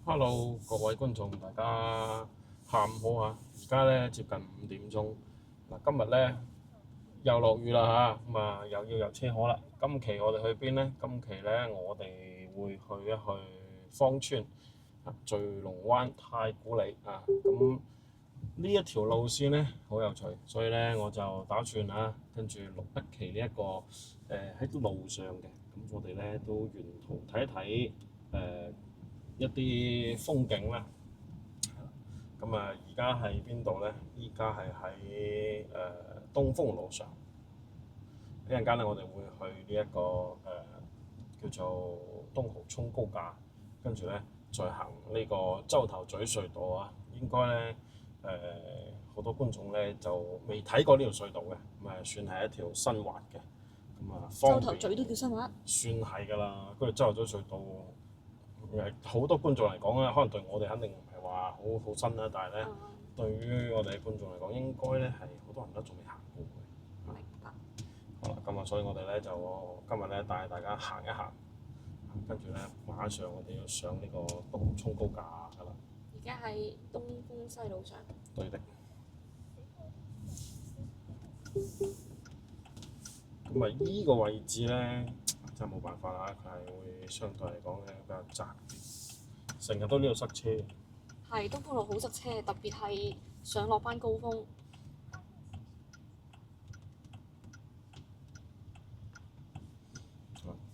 Hello，各位觀眾，大家下午好啊！而家咧接近5點鐘，嗱今日咧又落雨啦嚇，咁啊又要入車河啦。今期我哋去邊咧？今期咧我哋會去一去芳村、聚龍灣、太古里啊。咁呢一條路線咧好有趣，所以咧我就打算跟住錄一期呢一個喺路上嘅。咁我哋咧都沿途睇一睇一啲風景啦。咁啊，而家喺邊度咧？依家係喺東風路上。一陣間咧，我哋會去呢一個叫做東濠涌高架，跟住咧再行呢個洲頭咀隧道啊。應該咧好多觀眾咧就未睇過呢條隧道嘅，咁算係一條新滑嘅。咁啊，洲頭咀都叫新滑？算係㗎啦。跟住洲頭咀隧道好多觀眾嚟講咧，可能對我哋肯定唔係話好新啦，但係咧對於我哋嘅觀眾嚟講，應該咧係好多人都仲未行過嘅。明白。好啦，咁啊，所以我哋咧就今日咧帶大家行一行，跟住咧馬上我哋要上呢個東濠涌高架㗎啦。而家喺東風西路上。對的。咁啊，依個位置咧真係冇辦法啦，佢係會相對嚟講咧比較窄啲，成日都呢度塞車。係東風路好塞車，特別係上落班高峰。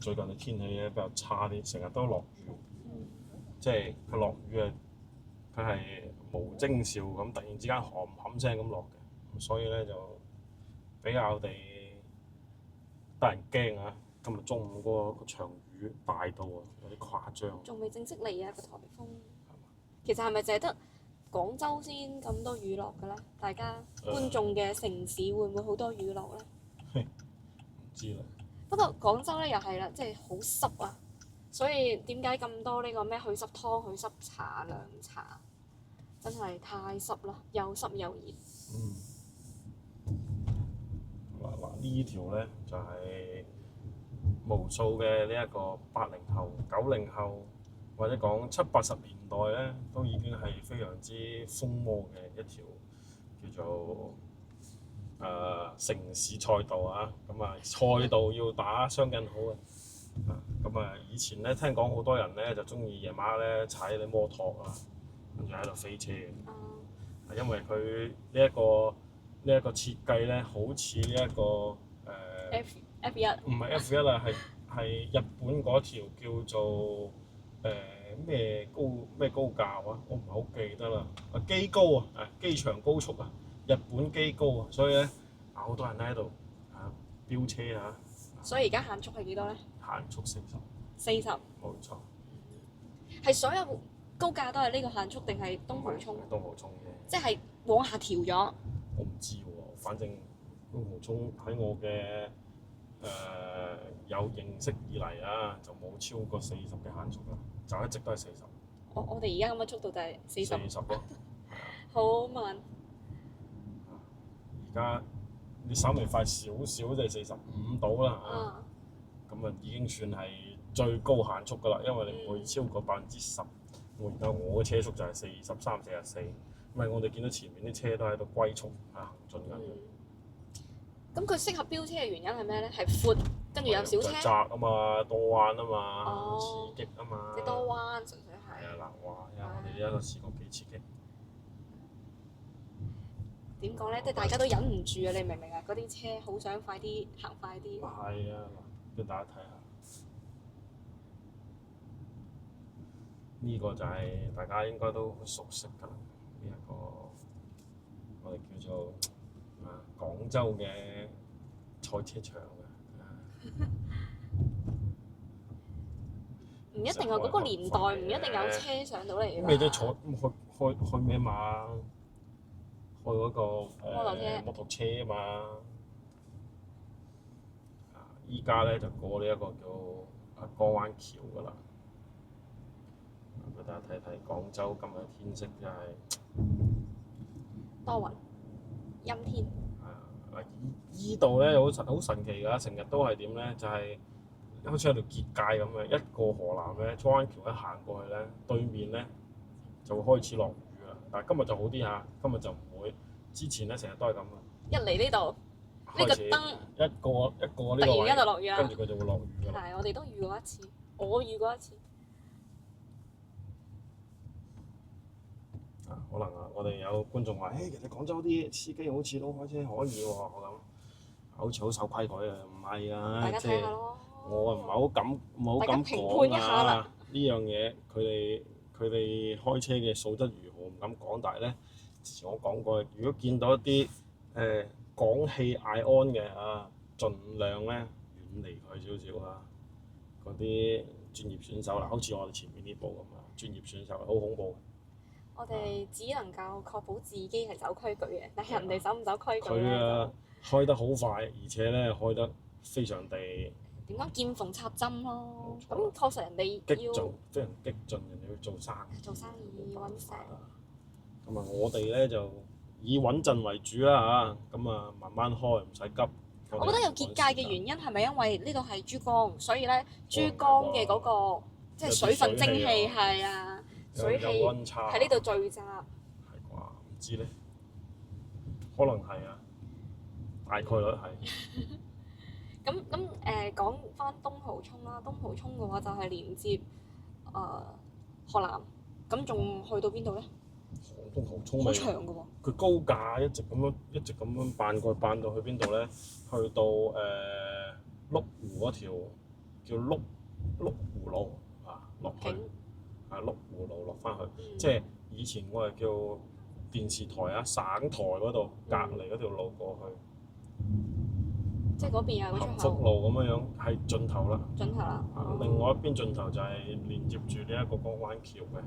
最近嘅天氣咧比較差啲，成日都落雨，即係佢落雨啊，佢係無徵兆咁，突然之間冚冚聲咁落嘅，所以咧就比較地得人驚啊！今日中午嗰個場雨大到啊，有啲誇張。仲未正式嚟啊個颱風。其實係咪淨係得廣州先咁多雨落嘅咧？大家觀眾嘅城市會唔會好多雨落咧？唔知啦。不過廣州咧又係啦，即係好濕啊，所以點解咁多呢個咩去濕湯、去濕茶、涼茶，真係太濕啦，又濕又熱。嗱呢條咧就係無數嘅呢一個80後、90後，或者講70、80年代咧，都已經係非常之風魔嘅一條叫做城市賽道啊。咁啊，賽道要打雙引號啊。咁啊，以前咧聽講好多人咧就中意夜晚咧踩啲摩托啊，跟住喺度飛車嘅。因為佢呢一個設計咧，好似呢一個F1唔係 F1啊，係日本嗰條叫做咩高架啊，我唔係好記得啦。機高啊，機場高速啊，日本機高啊，所以咧好多人喺度飆車啊。所以而家限速係幾多咧？限速40。40。冇錯。係所有高架都係呢個限速定係東濠涌？東濠涌嘅。即係往下調咗。我唔知喎，反正東濠涌喺我嘅有認識以嚟啊，就冇超過40嘅限速啦，就一直都係40。我哋而家咁嘅速度就係40。40咯。好慢。而家你稍微快少少就係45到啦。咁啊已經算係最高限速㗎啦，因為你唔會超過10%。我嘅車速就係43、44，因為我哋見到前面啲車都喺度龜速行進緊。咁佢適合飆車嘅原因係咩咧？係闊，跟住有小車。窄啊嘛，多彎啊嘛，刺激啊嘛。即多彎，純粹係。係啊，嗱，哇！我哋呢一個試過幾刺激。點講咧？即係大家都忍唔住啊！你明唔明啊？嗰啲車好想快啲行快啲。係啊，嗱，俾大家睇下。呢個就係大家應該都好熟悉㗎啦，呢一個我哋叫做廣州嘅賽車場嘅。唔一定啊！嗰個年代唔一定有車上到嚟㗎。咩啫？坐開咩嘛？開嗰個摩托車啊嘛。依家咧就過呢一個叫江灣橋㗎啦。俾大家睇睇廣州今日天色真係多雲，陰天。依度咧好神奇㗎，成日都係點咧？就係好似喺條結界咁嘅，一個河南咧，江灣橋一行過去咧，對面咧就會開始落雨啦。但係今日就好啲嚇，今日就唔會。之前咧成日都係咁啊，一嚟呢度呢個開始燈一個呢個突然間就位，落雨啦。跟住佢就會落雨㗎啦。係，我哋都遇過一次，我遇過一次。可能啊，我哋有觀眾話：，其實廣州啲司機好似都開車可以喎，我諗好似好守規矩啊，唔係啊，大家即係睇下咯。我唔係好敢大家評講判一下啦啊。呢樣嘢佢哋開車嘅素質如何唔敢講，但係咧之前我講過，如果見到一啲廣汽埃安嘅啊，盡量咧遠離佢少少啊。嗰啲專業選手啦，好似我哋前面呢部咁啊，專業選手好恐怖。我哋只能夠確保自己係守規矩嘅，但係人哋守唔守規矩佢咧啊開得好快，而且咧開得非常地點講見縫插針咯。冇錯咁確實人哋要激進，非常激進，人哋要做生意。做生意揾食。咁啊，我哋咧就以穩陣為主啦嚇，咁啊慢慢開，唔使急。我覺得有結界嘅原因係咪因為呢度係珠江，所以咧珠江嘅嗰個即係水分蒸氣係啊，水氣有溫差喺呢度聚集。係啩？唔知咧，可能係啊，大概率係。咁講翻東濠涌啦，東濠涌嘅話就係連接河南，咁仲去到邊度咧？東濠涌好咪長嘅喎。佢高架一直咁樣扮過去，扮到去邊度咧？去到麓湖嗰條叫麓湖路啊，落去景啊麓湖路落翻去，嗯即係以前我係叫電視台啊省台嗰度隔離嗰條路過去，即係嗰邊有個幸出口福路咁樣樣係盡頭啦。盡頭啦。另外一邊盡頭就係連接住呢一個江灣橋嘅。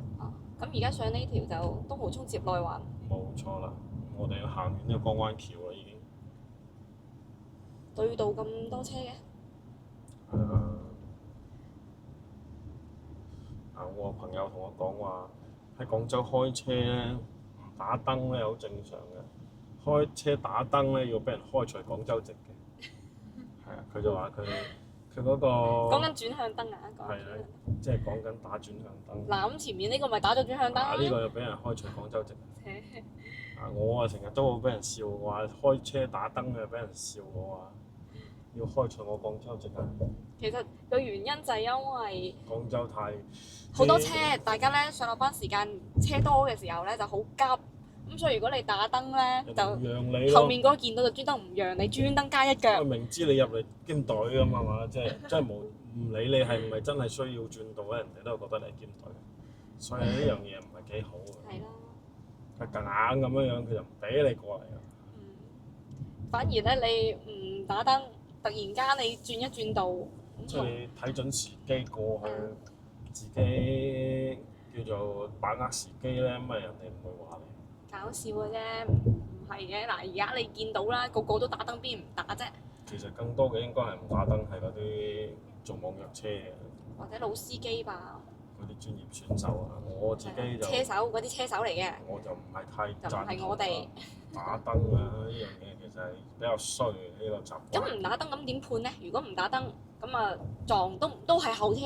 咁而家上呢條就東濠涌接內環。冇錯啦，我哋要行完呢個江灣橋啦已經。對道咁多車嘅。我朋友同我講話喺廣州開車咧，唔打燈咧好正常嘅。開車打燈咧要俾人開除廣州籍嘅。係啊，佢就話佢嗰個講緊轉向燈啊，講緊轉向燈。即係講緊打轉向燈。嗱，咁前面呢個咪打咗轉向燈。呢個又俾人開除廣州籍。我啊成日都會俾人笑，話開車打燈嘅俾人笑我話要開除我廣州籍啊！其實個原因就係因為廣州太好多車，大家咧上落班時間車多嘅時候咧就好急，咁所以如果你打燈咧就讓你咯後面嗰個見到就專登唔讓你，專登加一腳。明知你入嚟兼隊咁係嘛，即係唔理你係唔係真係需要轉道咧，人哋都係覺得你係兼隊，所以呢樣嘢唔係幾好嘅。係啦。佢夾硬咁樣樣，佢就唔俾你過嚟啊！反而咧你唔打燈，突然間你轉一轉道，即係你睇準時機過去，自己叫做把握時機咧，咁啊人哋唔會話你。搞笑嘅啫，唔係嘅。嗱，而家你見到啦，個個都打燈，邊唔打啫？其實更多嘅應該係唔打燈，係嗰啲做網約車嘅，或者老司機吧。嗰啲專業選手啊，我自己就車手嗰啲車手嚟嘅。我就唔係太就唔係贊同我哋打燈啊！呢樣嘢其實係比較衰嘅呢個習慣。咁唔打燈咁點判咧？如果唔打燈，咁啊撞都係後車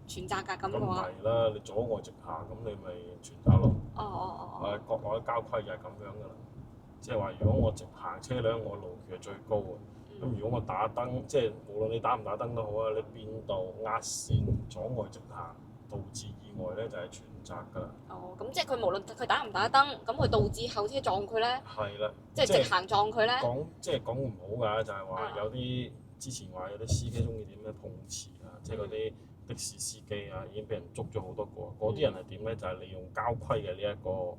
全責㗎咁咁唔嘅話。係啦，你阻礙直行，咁你咪全責咯。哦。國內嘅交規就係咁樣㗎啦，即係話如果我直行車輛，我路權係最高嘅。咁如果我打燈，即係無論你打唔打燈都好啊，你變道壓線阻礙直行，導致意外咧就係全責㗎啦。哦，咁即係佢無論佢打唔打燈，咁佢導致後車撞佢咧，係啦，即係直行撞佢咧。講唔好㗎，就係話有啲之前話有啲司機中意點咧碰瓷啊，即係嗰啲的士司機啊，已經俾人捉咗好多個。嗰啲人係點咧？就係利用交規嘅呢一個唔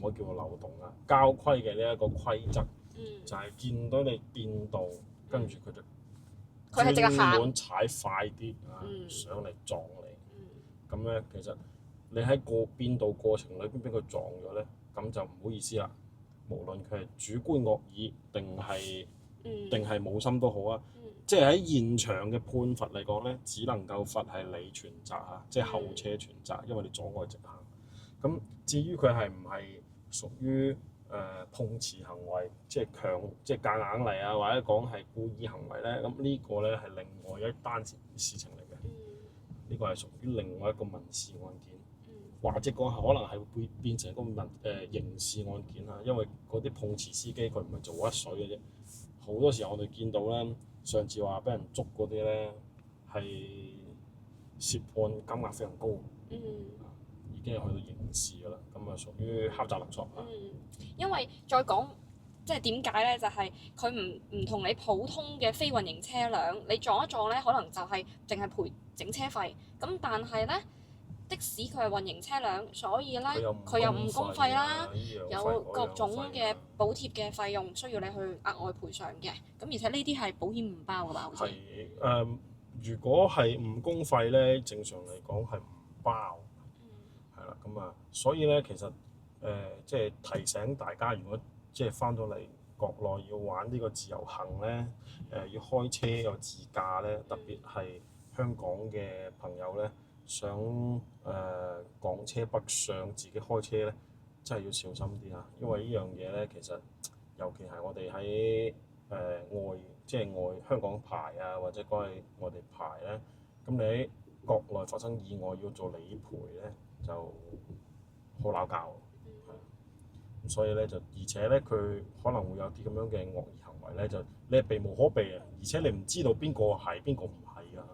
可以叫做漏洞啊，交規嘅呢一個規則，就係見到你變道，跟住佢就佢係淨係行專門踩快啲啊，上嚟撞你。咁咧，其實你喺變道過程裏邊俾佢撞咗咧，咁就唔好意思啦。無論佢係主觀惡意定係冇心都好啊，即係喺現場嘅判罰嚟講咧，只能夠罰係你全責啊，即係後車全責，因為你阻礙直行。咁至於佢係唔係屬於碰瓷行為，即係夾硬嚟啊，或者講係故意行為咧，咁呢個咧係另外一單事情嚟嘅。呢個係屬於另外一個民事案件，或者講可能係會變成一個刑事案件啊，因為嗰啲碰瓷司機佢唔係做一水嘅啫，好多時候我哋見到咧，上次話俾人捉嗰啲咧係涉案金額非常高，嗯。已經係去到刑事㗎啦，咁啊屬於敲詐勒索啊。因為再講即係點解咧？就係佢唔同你普通嘅非運營車輛，你撞一撞咧，可能就係淨係賠整車費。咁但係咧，的士佢係運營車輛，所以咧佢有誤工費啦，有各種嘅補貼嘅費用需要你去額外賠償嘅。咁而且呢啲係保險唔包㗎嘛？好似係如果係誤工費咧，正常嚟講係唔包。係啦，咁啊，所以咧其實即係提醒大家，如果即係翻到嚟國內要玩呢個自由行咧，要開車有自駕咧，特別係香港嘅朋友咧，想港車北上自己開車咧，真係要小心啲啊！因為呢樣嘢咧，其實尤其係我哋喺即係外香港牌啊，或者講係外地牌咧，咁你喺國內發生意外要做理賠咧，就好鬧交。咁所以咧就，而且咧佢可能會有啲咁樣嘅惡意行為咧，就你係避無可避啊，而且你唔知道邊個係邊個唔係啊，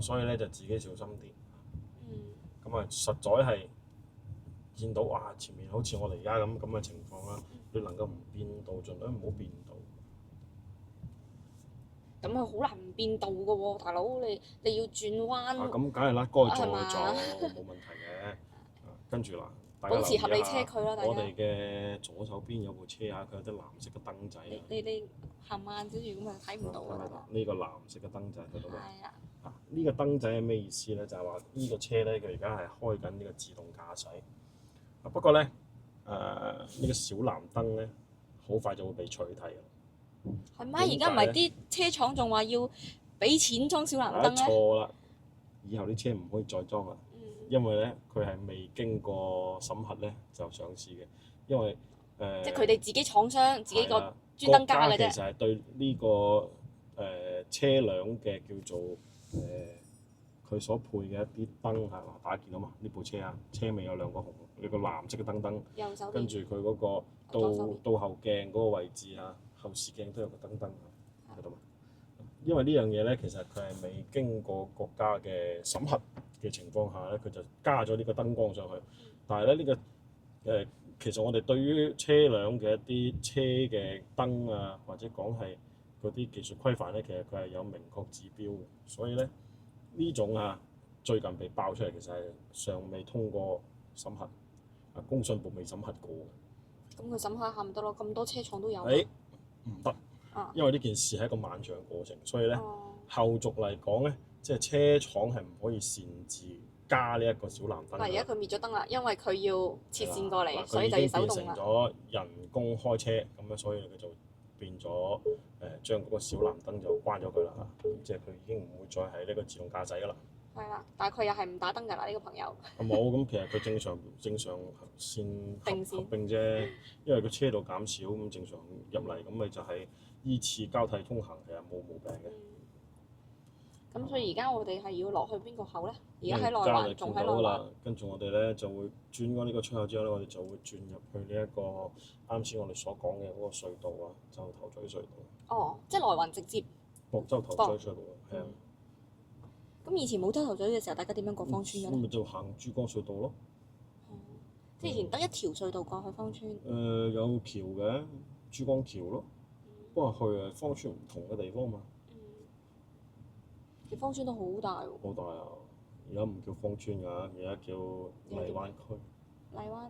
所以咧就自己小心啲。咁啊，實在係見到哇，前面好似我哋而家咁嘅情況啦，你能夠唔變道，盡量唔好變道。咁啊，好難唔變道㗎喎，大佬你要轉彎。咁梗係啦，該做就做，冇問題嘅。跟住嗱，大家留意保持合理車距啦，大家。我哋嘅左手邊有部車啊，佢有啲藍色嘅燈仔。你行慢少少咁啊，睇唔到㗎啦。呢個藍色嘅燈仔喺度。係啊。呢個燈仔係咩意思咧？就係話呢個車咧，佢而家係開緊呢個自動駕駛。不過咧，呢個小藍燈咧，好快就會被取締㗎。係咩？而家唔係啲車廠仲話要俾錢裝小藍燈咩？錯啦！以後啲車唔可以再裝啦，因為咧佢係未經過審核咧就上市嘅，因為即係佢哋自己廠商自己個專登加嘅啫。國家其實係對呢個車輛嘅叫做佢所配嘅一啲燈係嘛，大家見到嘛？呢部車啊，車尾有兩個藍色嘅燈燈，右手邊跟住佢嗰個倒後鏡嗰個位置啊，後視鏡都有個燈燈喺度嘛。因為呢樣嘢咧，其實佢係未經過國家嘅審核嘅情況下咧，佢就加咗呢個燈光上去。但係咧呢個其實我哋對於車輛嘅一啲車嘅燈啊，或者講係嗰啲技術規範咧，其實佢係有明確指標嘅。所以咧呢種最近被爆出嚟，其實係尚未通過審核，工信部未審核過嘅。咁佢審核下唔得咯，咁多車廠都有。唔得。因為呢件事係一個漫長嘅過程，所以咧後續嚟講咧，即係車廠係唔可以擅自加呢一個小藍燈。但係而家佢滅咗燈啦，因為佢要切線過嚟，所以就要手動啦。佢已經變成咗人工開車咁樣，所以佢就變咗將嗰個小藍燈就關咗佢啦嚇，即係佢已經唔會再係呢個自動駕駛㗎啦。係啦，但係佢又係唔打燈㗎啦，呢個朋友。冇咁，其實佢正常線合並啫，因為個車道減少咁正常入嚟，咁咪就係依次交替通行，其實冇毛病嘅。咁所以而家我哋係要落去邊個口咧？而家喺內環，仲喺內環。跟住我哋咧就會轉過呢個出口之後咧，我哋就會轉入去呢一個啱先我哋所講嘅嗰個隧道啊，洲頭咀隧道。哦，即係內環直接。洲頭咀隧道係啊。咁以前冇洲頭咀嘅時候，大家點樣過芳村嘅咧？咁咪就行珠江隧道咯。即係以前得一條隧道過去芳村。有橋嘅珠江橋咯，不過去芳村唔同嘅地方嘛。其實芳村都好大喎。好大啊！而家唔叫芳村㗎，而家叫荔灣區。荔灣。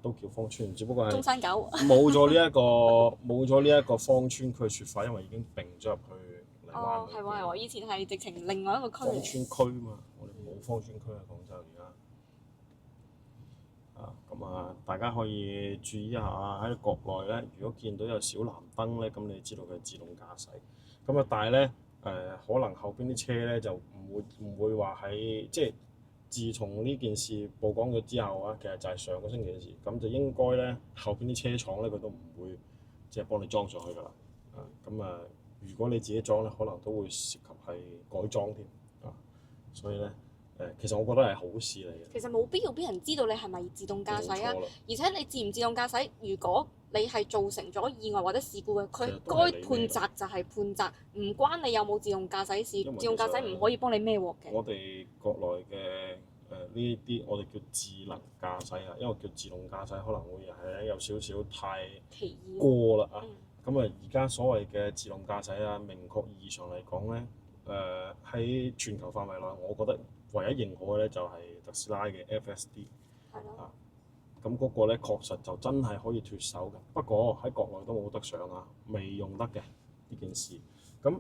都叫芳村，只不過係中山九冇咗呢一個芳村區説法，因為已經並咗入去荔灣。係喎，以前係直情另外一個區。芳村區嘛，我哋冇芳村區啊，廣州而家。大家可以注意一下喺國內咧，如果見到有小藍燈咧，咁你知道佢係自動駕駛。咁但係咧可能後邊啲車咧就唔會話喺即係自從呢件事曝光咗之後其實就係上個星期嘅事，咁就應該咧後邊啲車廠咧佢都唔會即係幫你裝上去㗎啦。如果你自己裝咧，可能都會涉及係改裝添。所以咧其實我覺得係好事嚟嘅。其實冇必要俾人知道你係咪自動駕駛啊！冇錯啦，而且你自唔自動駕駛，如果你係造成咗意外或者事故嘅，佢其實都係該你判責就係判責，唔關你有冇自動駕駛事。因為自動駕駛唔可以幫你孭鑊嘅。我哋國內嘅呢啲我哋叫智能駕駛啊，因為叫自動駕駛可能會係有少少太奇異。過啦啊！嗯咁啊，而家所謂嘅自動駕駛啊，明確意義上嚟講咧，喺全球範圍內，我覺得唯一認可嘅咧就係特斯拉嘅 FSD。係咯。咁嗰個咧確實就真係可以脫手嘅，不過喺國內都冇得上啊，未用得嘅呢件事。咁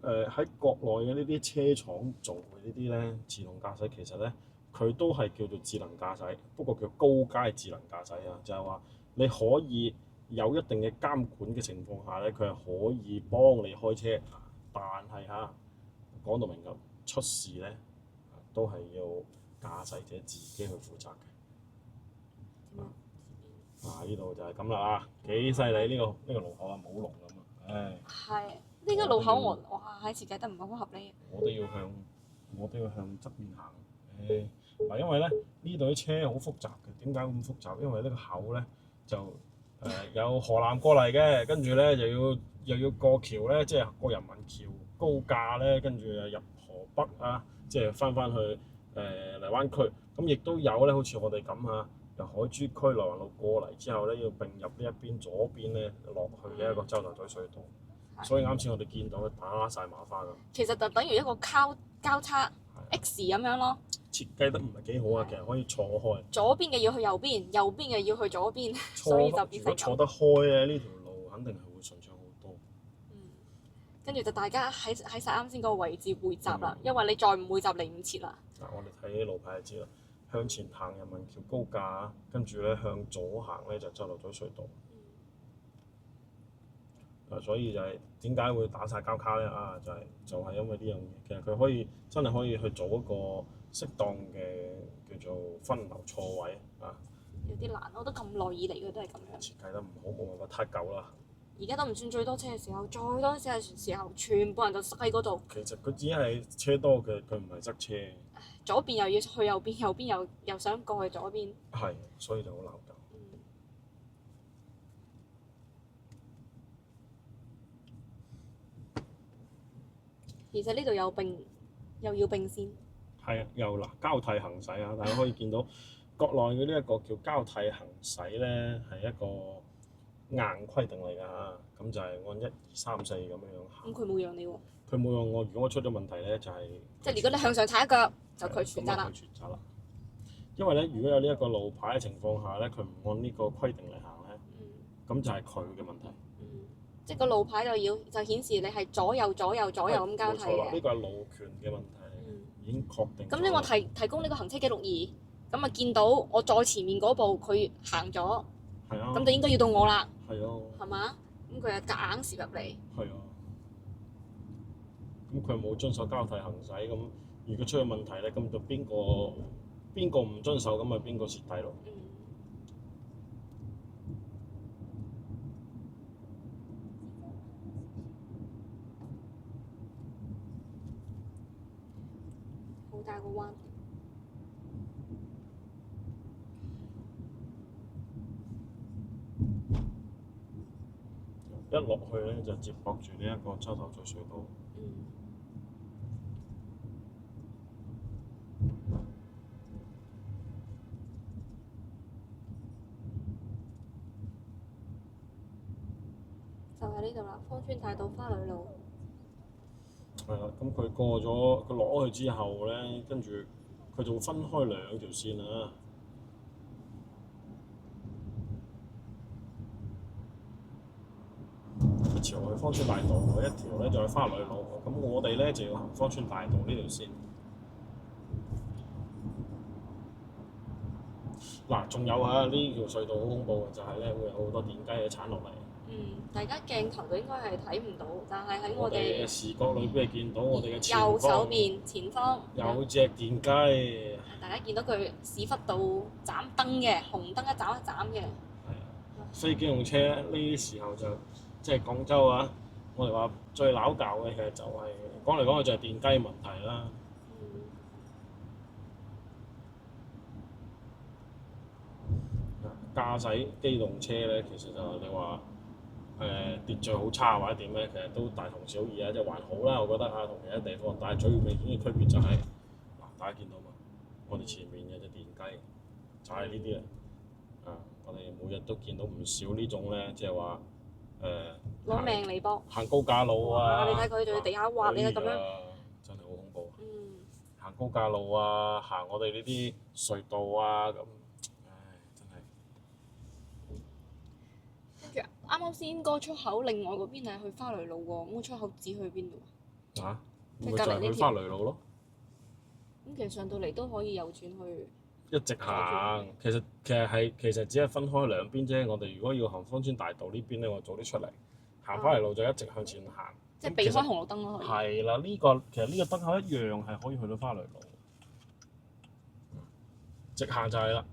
喺國內嘅呢啲車廠做嘅呢啲咧自動駕駛，其實咧佢都係叫做智能駕駛，不過叫高階智能駕駛啊，就係話你可以有一定嘅監管嘅情況下咧，佢係可以幫你開車，但係講到明㗎，出事咧都係要駕駛者自己去負責嘅。呢度就係咁啦啊，幾犀利呢個路口啊，冇龍咁啊，唉！係呢個路口哇喺設計得唔係好合理。我都要向側邊行。嗱，因為咧呢度啲車好複雜嘅，點解咁複雜？因為呢個口咧就有河南過嚟嘅，跟住咧又要過橋咧，即係過人民橋高架咧，跟住又入河北啊，即係翻去荔灣區。咁亦都有咧，好似我哋咁由海珠區內環路過嚟之後咧，要並入呢一邊左邊咧落去呢一個洲頭咀隧道。所以啱先我哋見到佢打晒麻花咁。其實就等於一個交叉 X 咁樣咯。設計得唔係幾好啊，其實可以錯開。左邊嘅要去右邊，右邊嘅要去左邊，所以就變成咁。如果錯得開咧，呢條路肯定係會順暢好多。跟住就大家喺晒啱先嗰個位置匯集啦，因為你再唔匯集嚟唔切啦。嗱，我哋睇路牌就知啦。向前行人民橋高架，跟住咧向左行咧就洲頭咀隧道。所以就係點解會打晒交叉咧？就係因為呢樣嘢。其實佢真係可以去做一個適當嘅叫做分流錯位啊。有啲難，我覺得咁耐以嚟佢都係咁樣。設計得唔好，冇辦法，太舊啦。而家都唔算最多車嘅時候，再多車嘅時候，全部人就塞喺嗰度。其實佢只係車多嘅，佢唔係塞車。左邊又要去右邊，右邊又想過去左邊。係，所以就好鬧交。而且呢度又要並線。係啊，又嗱交替行駛啊！大家可以見到國內嘅呢一個叫交替行駛咧，係一個硬規定嚟㗎嚇。咁就係按1、2、3、4咁樣行。咁佢冇讓你喎。佢冇讓我，如果我出咗問題咧，就係即係如果你向上踩一腳，就佢全責啦。佢全責啦。因為咧，如果有呢一個路牌嘅情況下咧，佢唔按呢個規定嚟行咧，咁就係佢嘅問題。即係個路牌就顯示你係左右咁交替嘅。呢個係路權嘅問題，已經確定。咁呢我提供呢個行車記錄儀，咁啊見到我再前面嗰步佢行咗，咁就應該要到我啦。係啊。係嘛？咁佢又夾硬攝入嚟。係啊。咁佢冇遵守交替行駛，咁如果出咗問題咧，咁就邊個唔遵守，咁咪邊個蝕底咯。好大個彎。一落去咧就接駁住呢一個洲頭咀隧道。就喺呢度啦，芳村大道花女路。係啦，咁佢過咗，佢落去之後咧，跟住佢就會分開兩條線啊。一條去芳村大道，一條咧就去花女路。咁我哋咧就要行芳村大道呢條線。嗱，仲有呢條隧道好恐怖嘅，就係咧會有好多電雞嘅鏟落嚟。大家鏡頭就應該係睇唔到，但係喺我哋嘅視覺裏邊見到我哋嘅右手邊前方有隻電雞。大家見到佢屎忽度斬燈嘅，紅燈一斬一斬嘅。非機動車呢啲時候就即係廣州我哋話最撈教嘅其實就係講嚟講去就係電雞問題啦。駕駛機動車咧，其實就你話秩序好差或者點咧，其實都大同小異啊，即係還好啦，我覺得啊，同其他地方，但係最明顯嘅區別就係、嗱，大家見到嘛，我哋前面有隻電雞，就係呢啲啦。啊，我哋每日都見到唔少呢種咧，即係話攞命嚟搏。行高架路啊！你睇佢仲要地下滑，你睇咁樣。真係好恐怖啊！嗯。行高架路啊，行我哋呢啲隧道啊，咁，唉，真係。跟住啱啱先嗰個出口，另外嗰邊係去花雷路喎，咁個出口指去邊度啊？啊？即係咪就係去隔離呢條花雷路咯，咁其實上到嚟都可以右轉去。一直行。其實只係分開兩邊啫。我哋如果要行芳村大道呢邊咧，我早啲出嚟，行花雷路就一直向前行。即係避開紅綠燈咯，可以。係啦，其實呢個燈口一樣係可以去到花雷路，直行就係啦。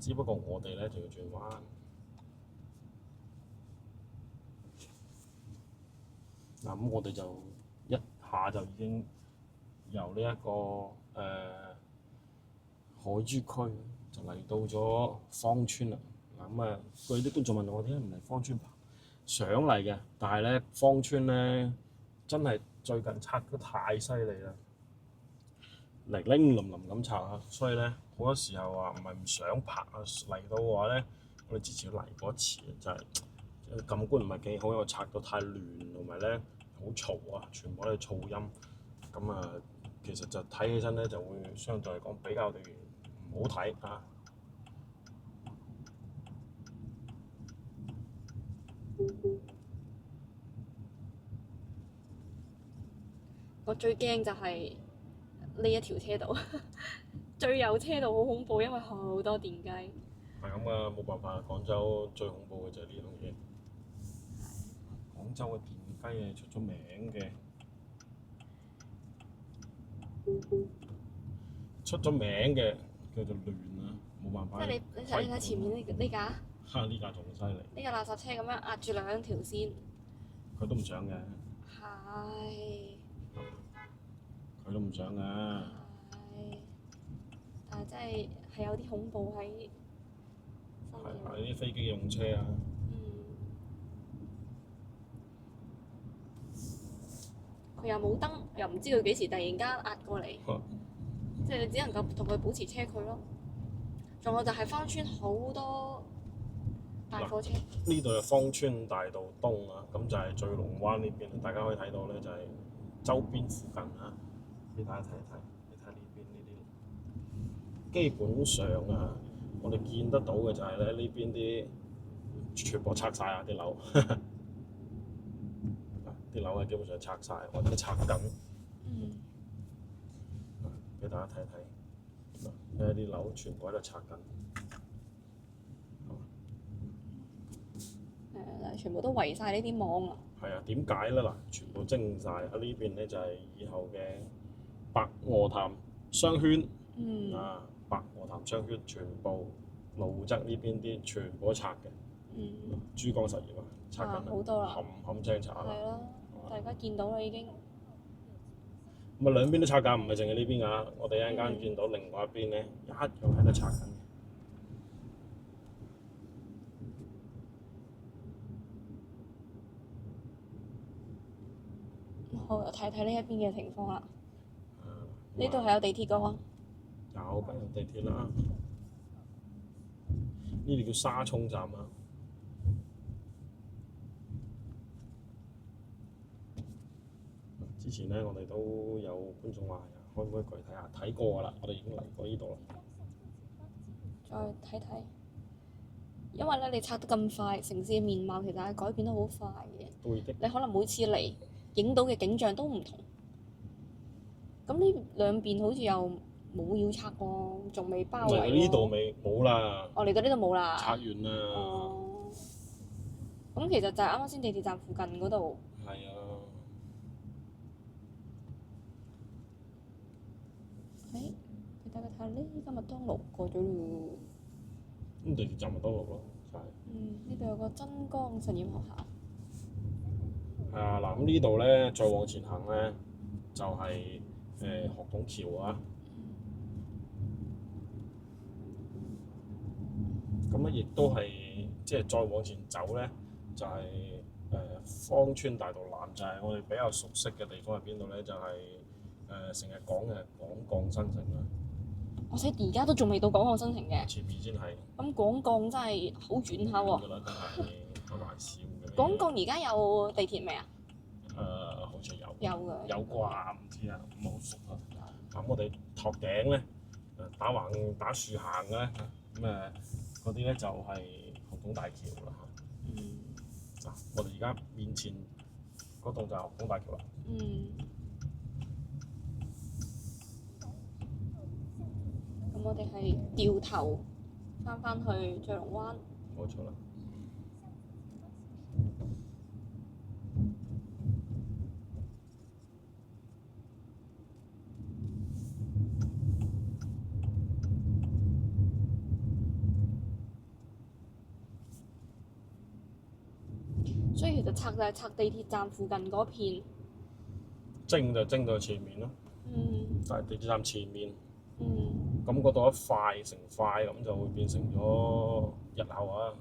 只不過我哋咧就要轉彎。嗱，咁我哋就一下就已經由呢、一個海珠區就嚟到咗芳村啦。嗱，咁啊，據啲觀眾問我點解唔嚟芳村爬？想嚟嘅，但係咧芳村咧真係最近拆得太犀利啦，零零冧冧咁拆啊，所以咧好多時候話唔係唔想爬啊，嚟到嘅話咧，我哋之前嚟過一次，就係、感官唔係幾好，因為拆到太亂，同埋咧好嘈啊，全部都係噪音，咁啊其實就睇起身咧就會相對嚟講比較地唔好睇啊。我最驚就係呢一條車道，最右車道好恐怖，因為好多電雞。係咁啊，冇辦法，廣州最恐怖嘅就係呢樣嘢。廣州嘅電雞係出咗名嘅，出咗名嘅叫做亂啊，冇辦法。即係你睇前面呢架，嚇呢架仲犀利，呢架垃圾車咁樣壓住兩條線。佢都唔想嘅，係。佢都唔想嘅。係。但係真係有啲恐怖喺身係上。呢啲飛機用車啊，佢又冇燈，又唔知佢幾時突然間壓過嚟，即係你只能夠同佢保持車距咯。仲有就係芳村好多大貨車。呢度係芳村大道東啊，咁就係聚龍灣呢邊，大家可以睇到咧就係周邊附近啊，俾大家睇一睇，你睇呢邊呢啲，基本上啊，我哋見得到嘅就係咧呢邊啲全部拆晒啊啲樓，啲樓係基本上拆晒或者拆緊，俾大家睇睇，睇下啲樓全部喺度拆緊。全部都圍晒呢啲網啊！係啊，點解咧？嗱，全部蒸晒。啊！呢邊咧就係以後嘅白鵝潭商圈，啊，白鵝潭商圈全部路側呢邊啲全部都拆嘅，珠江實業啊，拆緊啦，好多啦，冚聲拆啦。係咯，大家見到啦已經。咁啊，兩邊都拆緊，唔係淨係呢邊㗎。我哋一陣間見到另外一邊咧，一樣喺度拆緊。好，睇睇呢一邊嘅情況啦。呢度係有地鐵㗎喎。有，梗有地鐵啦。呢度叫沙涌站啊。之前咧，我哋都有觀眾話，可唔可以過嚟睇下？睇過㗎啦，我哋已經嚟過呢度啦。再睇睇，因為咧你拆得咁快，城市嘅面貌其實係改變得好快嘅。對的。你可能每次嚟影到嘅景象都唔同。咁呢兩邊好似又冇要拆喎，仲未包圍喎。呢度未冇啦。哦，嚟到呢度冇啦。拆完啦。哦。咁其實就係啱啱先地鐵站附近嗰度。係啊。你睇下呢間麥當勞過咗咯。咁地鐵站麥當勞咯，就係。呢度有個真光實驗學校。係啊，嗱咁呢度咧，再往前行咧，就係、學童橋啊。亦都係即係再往前走咧，就係、芳村大道南，就係、我哋比較熟悉嘅地方係邊度咧？就係成日講嘅廣鋼新城啦。而且而家都仲未到廣鋼新城嘅。前面先係。咁廣鋼真係好遠下喎。㗎啦，真係開玩笑嘅。廣鋼而家有地鐵未啊？好似有。有㗎。有啩？唔知啊，唔好熟啊。咁我哋托頂咧，打橫打豎行嘅咧，咁嗰啲咧就係紅洞大橋啦。嗱，我哋而家面前嗰棟就係紅洞大橋啦。咁我哋係掉頭翻去聚龍灣。冇錯啦。所以其實拆就係拆地鐵站附近嗰片。蒸就蒸到前面咯。就係地鐵站前面。咁嗰度一塊成塊咁就會變成咗日後啊，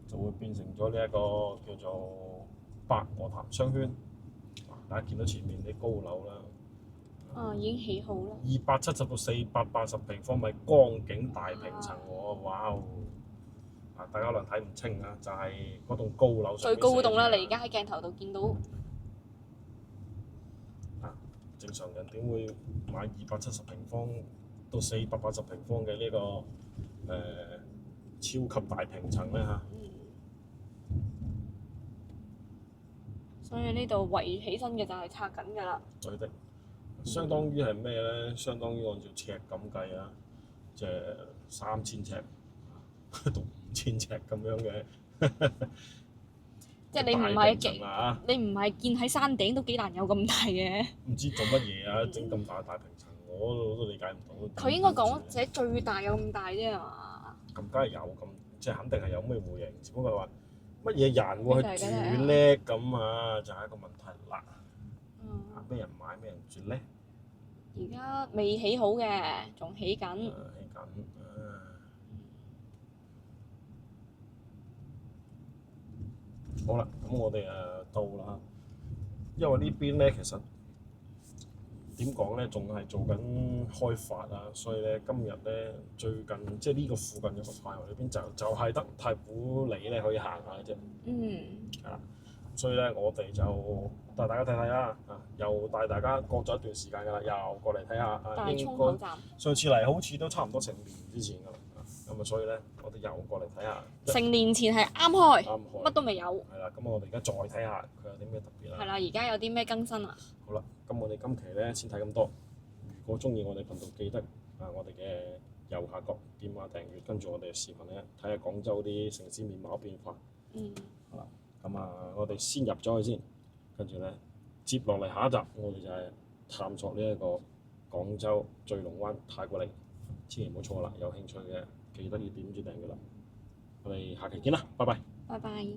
就會變成咗呢一個叫做白鵝潭商圈。大家見到前面啲高樓啦。已經起好啦。270到480平方米光景大平層喎，哇哦！大家可能睇唔清啊，就係嗰棟高樓上最高棟啦，你而家喺鏡頭度見到。正常人點會買270平方到480平方嘅呢個超級大平層咧嚇？所以呢度圍起身嘅就係拆緊㗎啦。對的，相當於係咩咧？相當於按照尺咁計啊，即係3000尺到5000尺咁樣嘅。即係你唔係建喺山頂都幾難有咁大嘅。唔知做乜嘢啊？整咁大平層，我都理解唔到。佢應該講寫最大有咁大啫係嘛？咁梗係有咁，即係肯定係有咩戶型，只不過話乜嘢人會去住咧咁啊，就係一個問題啦。咩人買咩人住咧？而家未起好嘅，仲起緊。起緊。好啦，咁我哋到啦，因為呢邊咧其實點講咧，仲係做緊開發啊，所以咧今日咧最近即係呢個附近嘅範圍裏邊就係得太古里咧可以行下嘅啫。係啦，所以咧我哋就帶大家睇睇啦，又帶大家過咗一段時間㗎啦，又過嚟睇下。大涌口站。上次嚟好似都差唔多成年之前㗎啦。咁所以咧，我哋又過嚟睇下。成年前係啱開，乜都未有。係啦，咁我哋而家再睇下佢有啲咩特別啦。係啦，而家有啲咩更新啊？好啦，咁我哋今期咧先睇咁多。如果中意我哋頻道，記得我哋嘅右下角點下訂閱，跟住我哋嘅視頻咧，睇下廣州啲城市面貌變化。好啦，咁我哋先入咗去先，跟住咧接落嚟下一集，我哋就係探索呢一個廣州聚龍灣太古里，千祈唔好錯啦！有興趣嘅記得要點住訂閱啦。我哋下期見啦，拜拜。拜拜。